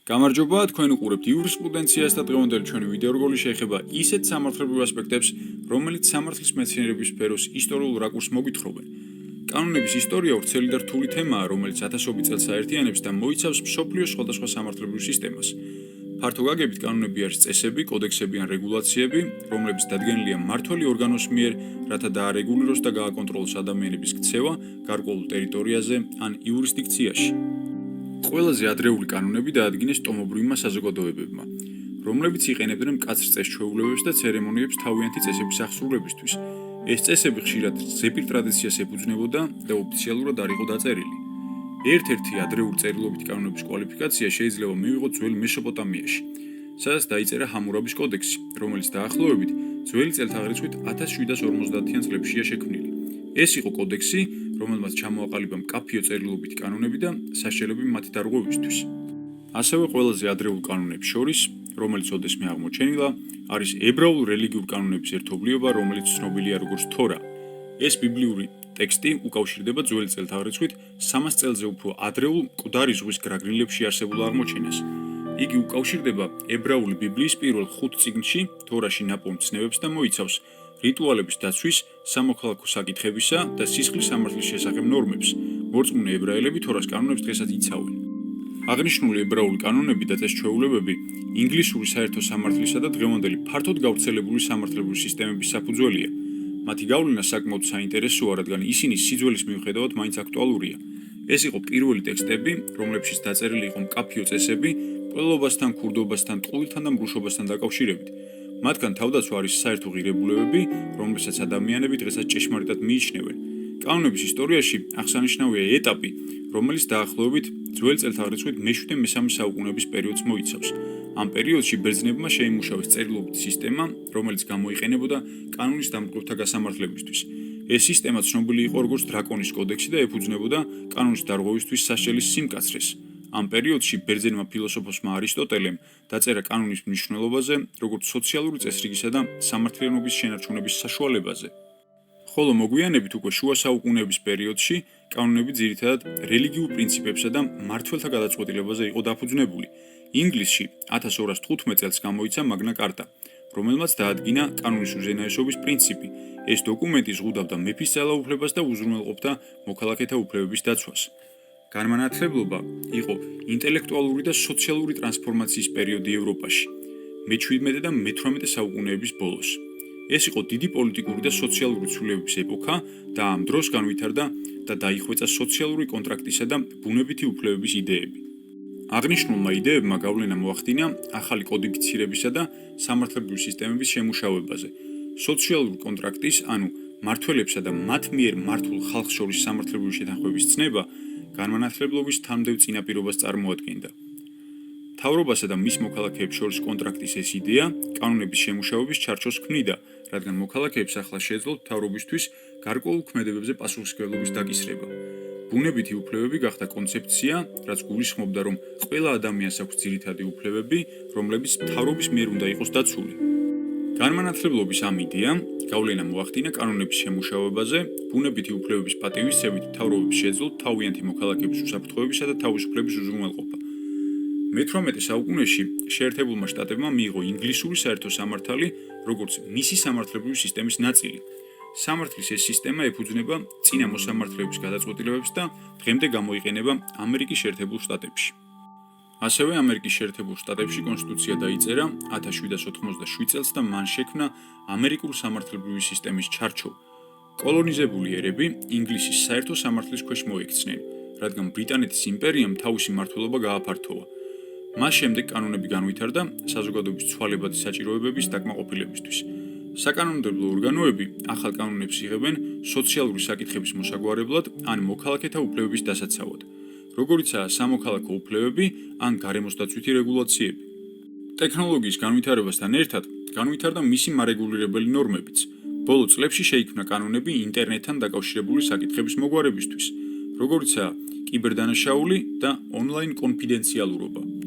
გამარჯობა, თქვენ უყურებთ იურისპრუდენციას და დღევანდელი ჩვენი ვიდეორგოლი შეეხება ისეთ სამართლებრივ ასპექტებს, რომელიც სამართლის მეცნიერების სფეროს ისტორიულ რაკურსს მოგვითხრობენ. კანონების ისტორია ვრცელი და რთული თემაა, რომელიც ათასობით წელს აერთიანებს და მოიცავს მსოფლიოს სხვადასხვა სამართლებრივ სისტემას. ფართო გაგებით კანონები არის წესები, კოდექსები ან რეგულაციები, რომლებიც დადგენილია მმართველი ორგანოს მიერ, რათა დაარეგულიროს და გააკონტროლოს ადამიანების ქცევა გარკვეულ ტერიტორიაზე ან იურისდიქციაში. ყველაზე ადრეული კანონები დაადგინეს ტომობრივმა საზოგადოებებმა, რომლებიც იყენებდნენ მკაცრ წესჩვეულებებს და ცერემონიებს თავიანთი წესების აღსრულებისთვის. ეს წესები ხშირად ზეპირ ტრადიციას ეფუძნებოდა და ოფიციალურად არ იყო დაწერილი. ერთ-ერთი ადრეული წერილობით კანონების კვალიფიკაცია შეიძლება მივიღოთ ძველ მესოპოტამიაში, სადაც დაიწერა ჰამურაბის კოდექსი, რომელიც დაახლოებით ძველი წელთაღრიცხვით 1750-იან წლებშია შექმნილი. ეს იყო კოდექსი, რომელმაც ჩამოაყალიბა მკაფიო წერილობითი კანონები და საშუალები მათი დარღვევისთვის. ასევე ყველაზე ადრეულ კანონებს შორის, რომელიც ოდესმე აღმოჩენილა, არის ებრაულ რელიგიურ კანონების ერთობლიობა, რომელიც ცნობილია როგორც თორა. ეს ბიბლიური ტექსტი უკავშირდება ძველი წელთაღრიცხვით 300 წელზე უფრო ადრეულ მკვდარი ზღვის გრაგრილებში არსებულ აღმოჩენას. იგი უკავშირდება ებრაული ბიბლიის პირველ 5 წიგნში თორაში ნაპოვნ ცნებებს და მოიცავს რიტუალების დაცვის, სამოქალაქო საკითხებისა და სისხლის სამართლის შესახებ ნორმებს. მორწმუნე ებრაელები თორას კანონებს დღესაც იცავენ. აღნიშნული ებრაული კანონები და წესჩვეულებები ინგლისური საერთო სამართლისა და დღევანდელი ფართოდ გავრცელებული სამართლებრივი სისტემების საფუძველია. მათი გავლენა საკმაოდ საინტერესოა, რადგან ისინი სიძველის მიუხედავად მაინც აქტუალურია. ეს იყო პირველი ტექსტები, რომლებშიც დაწერილი იყო მკაფიო წესები, მკვლელობასთან, ქურდობასთან, ტყუილთან და მრუშობასთან დაკავშირებით. მათგან თავდაცვა არის საერთო ღირებულებები, რომლებსაც ადამიანები დღესაც ჭეშმარიტად მიიჩნევენ. კანონების ისტორიაში აღსანიშნავია ეტაპი, რომელიც დაახლოებით ძველი წელთაღრიცხვით მე-7-მე-3 საუკუნეების პერიოდს მოიცავს. ამ პერიოდში ბერძნებმა შეიმუშავეს წერილობითი სისტემა, რომელიც გამოიყენებოდა კანონის დამკვირვებელთა გასამართლებისთვის. ეს სისტემა ცნობილი იყო როგორც დრაკონის კოდექსი და ეფუძნებოდა კანონის დარღვევისთვის საშელის სიმკაცრეს. ამ პერიოდში ბერძენმა ფილოსოფოსმა არისტოტელემ დაწერა კანონის მნიშვნელობაზე, როგორც სოციალური წესრიგისა და სამართლიანობის შენარჩუნების საშუალებაზე. ხოლო მოგვიანებით უკვე შუა საუკუნეების პერიოდში კანონები ძირითადად რელიგიურ პრინციპებსა და მმართველთა გადაწყვეტილებაზე იყო დაფუძნებული. ინგლისში 1215 წელს გამოიცა მაგნა კარტა, რომელმაც დაადგინა კანონის უზენაესობის პრინციპი. ეს დოკუმენტი ზღუდავდა მეფის ძალაუფლებას და უზრუნველყოფდა მოქალაქეთა უფლებების დაცვას. განმანათლებლობა იყო ინტელექტუალური და სოციალური ტრანსფორმაციის პერიოდი ევროპაში, მე-17 და მე-18 საუკუნეების ბოლოს. ეს იყო დიდი პოლიტიკური და სოციალური ცვლილებების ეპოქა და ამ დროს განვითარდა და დაიხვეწა სოციალური კონტრაქტისა და ბუნებითი უფლებების იდეები. აღნიშნულმა იდეებმა გავლენა მოახდინა ახალი კოდიფიცირებისა და სამართლებრივი სისტემების შემუშავებაზე. სოციალური კონტრაქტის, ანუ მმართველებსა და მათ მიერ მმართულ ხალხს შორის სამართლებრივი შეთანხმების ცნება განმანათლებლობის თანმდევ წინაპირობას წარმოადგენდა. მთავრობასა და მის მოქალაქეებს შორის კონტრაქტის ეს იდეა კანონების შემუშავების ჩარჩოს ქმნიდა, რადგან მოქალაქეებს ახლა შეეძლოთ მთავრობისთვის გარკვეულ ქმედებებზე პასუხისმგებლობის დაკისრება. ბუნებითი უფლებები გახდა კონცეფცია, რაც გულისხმობდა, რომ ყველა ადამიანს აქვს ძირითადი უფლებები, რომლებიც მთავრობის მიერ უნდა იყოს დაცული. განმანათლებლობის ამ იდეამ გავლენა მოახდინა კანონების შემუშავებაზე, ბუნებითი უფლებების პატივისცემით მთავრობებს შეეძლოთ თავიანთი მოქალაქეების უსაფრთხოებისა და თავისუფლების უზრუნველყოფა. მე-18 საუკუნეში შეერთებულმა შტატებმა მიიღო ინგლისური საერთო სამართალი, როგორც მისი სამართლებრივი სისტემის ნაწილი. სამართლის ეს სისტემა ეფუძნება წინა მოსამართლეების გადაწყვეტილებებს და დღემდე გამოიყენება ამერიკის შეერთებულ შტატებში. ასევე ამერიკის შეერთებულ შტატებში კონსტიტუცია დაიწერა 1787 წელს და მან შექმნა ამერიკული სამართლებრივი სისტემის ჩარჩო. კოლონიზებული ერები ინგლისის საერთო სამართლის ქვეშ მოექცნენ, რადგან ბრიტანეთის იმპერიამ თავისი მმართველობა გააფართოვა. მას შემდეგ კანონები განვითარდა საზოგადოების ცვალებადი საჭიროებების დაკმაყოფილებისთვის. საკანონმდებლო ორგანოები ახალ კანონებს იღებენ სოციალური საკითხების მოსაგვარებლად ან მოქალაქეთა უფლებების დასაცავად, როგორიცაა სამოქალაქო უფლებები ან გარემოსდაცვითი რეგულაციები. ტექნოლოგიის განვითარებასთან ერთად განვითარდა მისი მარეგულირებელი ნორმებიც. ბოლო წლებში შეიქმნა კანონები ინტერნეტთან დაკავშირებული საკითხების მოგვარებისთვის, როგორიცაა კიბერდანაშაული და ონლაინ კონფიდენციალურობა.